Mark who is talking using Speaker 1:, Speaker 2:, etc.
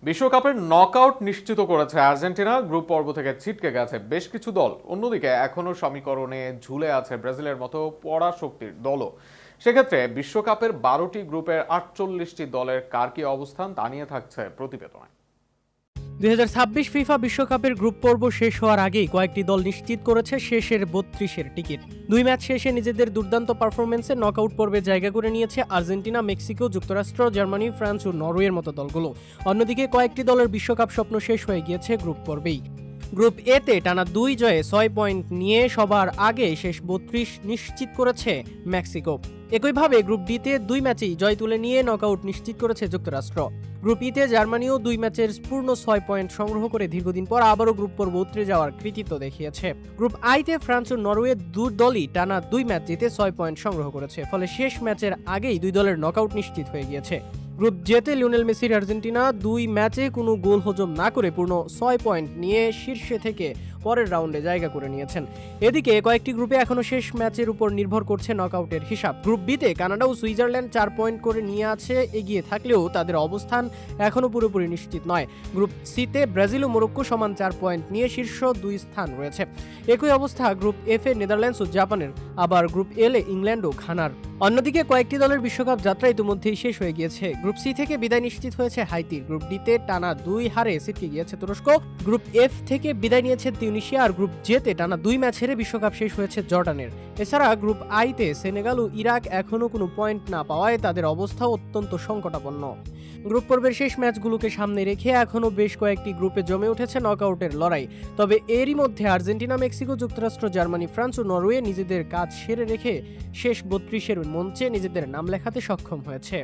Speaker 1: বিশ্বকাপের নকআউট নিশ্চিত করেছে আর্জেন্টিনা। গ্রুপ পর্ব থেকে ছিটকে গেছে বেশ কিছু দল। অন্যদিকে এখনো সমীকরণে ঝুলে আছে ব্রাজিলের মতো পরাশক্তির দলও। সেক্ষেত্রে বিশ্বকাপের 12টি গ্রুপের 48টি দলের কার কি অবস্থান তা নিয়ে থাকছে প্রতিবেদনে।
Speaker 2: 2026 ফিফা বিশ্বকাপের গ্রুপ পর্ব শেষ হওয়ার আগেই কয়েকটি দল নিশ্চিত করেছে শেষের 32-এর টিকিট। দুই ম্যাচ শেষে নিজেদের দুর্দান্ত পারফরমেন্সে নকআউট পর্বে জায়গা করে নিয়েছে আর্জেন্টিনা, মেক্সিকো, যুক্তরাষ্ট্র, জার্মানি, ফ্রান্স ও নরওয়ের মতো দলগুলো। অন্যদিকে কয়েকটি দলের বিশ্বকাপ স্বপ্ন শেষ হয়ে গিয়েছে গ্রুপ পর্বেই। গ্রুপ এতে টানা 2 জয়ে 6 পয়েন্ট নিয়ে সবার আগে শেষ 32 নিশ্চিত করেছে মেক্সিকো। একইভাবে গ্রুপ ডিতে 2 ম্যাচেই জয় তুলে নিয়ে নকআউট নিশ্চিত করেছে যুক্তরাষ্ট্র। গ্রুপ ইতে জার্মানিও 2 ম্যাচের পূর্ণ 6 পয়েন্ট সংগ্রহ করে দীর্ঘদিন পর আবারও গ্রুপ পর্ব উতরে যাওয়ার কৃতিত্ব দেখিয়েছে। গ্রুপ আইতে ফ্রান্স ও নরওয়ে দুই দলই টানা 2 ম্যাচ জিতে 6 পয়েন্ট সংগ্রহ করেছে, ফলে শেষ ম্যাচের আগেই দুই দলের নকআউট নিশ্চিত হয়ে গিয়েছে। গ্রুপ জেতে লিওনেল মেসির আর্জেন্টিনা 2 ম্যাচে কোনো গোল হজম না করে পূর্ণ 6 পয়েন্ট নিয়ে শীর্ষে থেকে পরের রাউন্ডে জায়গা করে নিয়েছেন। এদিকে কয়েকটি গ্রুপে এখনো শেষ ম্যাচের উপর নির্ভর করছে নকআউটের হিসাব। গ্রুপ বিতে কানাডা ও সুইজারল্যান্ড 4 পয়েন্ট করে নিয়ে আছে এগিয়ে থাকলেও তাদের অবস্থান এখনো পুরোপুরি নিশ্চিত নয়। গ্রুপ সিতে ব্রাজিল ও মরক্কো সমান 4 পয়েন্ট নিয়ে শীর্ষ 2 স্থান রয়েছে। একই অবস্থা গ্রুপ এফ এ নেদারল্যান্ডস ও জাপানের, আবার গ্রুপ এল এ ইংল্যান্ড ও ঘানার। অন্যদিকে কয়েকটি দলের বিশ্বকাপ যাত্রা ইতিমধ্যেই শেষ হয়ে গিয়েছে। গ্রুপ সি থেকে বিদায় নিশ্চিত হয়েছে হাইতির। গ্রুপ ডিতে টানা 2 হারে ছিটকে গিয়েছে তুরস্ক। গ্রুপ এফ থেকে বিদায় নিয়েছে তিউনিশিয়া। আর গ্রুপ জেতে টানা 2 ম্যাচ হেরে বিশ্বকাপ শেষ হয়েছে জর্ডানের। এছাড়া গ্রুপ আইতে সেনেগাল ও ইরাক এখনও কোনো পয়েন্ট না পাওয়ায় তাদের অবস্থা অত্যন্ত সংকটাপন্ন। গ্রুপ পর্বের শেষ ম্যাচগুলোকে সামনে রেখে এখনও বেশ কয়েকটি গ্রুপে জমে উঠেছে নকআউটের লড়াই। তবে এরই মধ্যে আর্জেন্টিনা, মেক্সিকো, যুক্তরাষ্ট্র, জার্মানি, ফ্রান্স ও নরওয়ে নিজেদের কাজ সেরে রেখে শেষ 32-এর মঞ্চে নিজেদের নাম লেখাতে সক্ষম হয়েছে।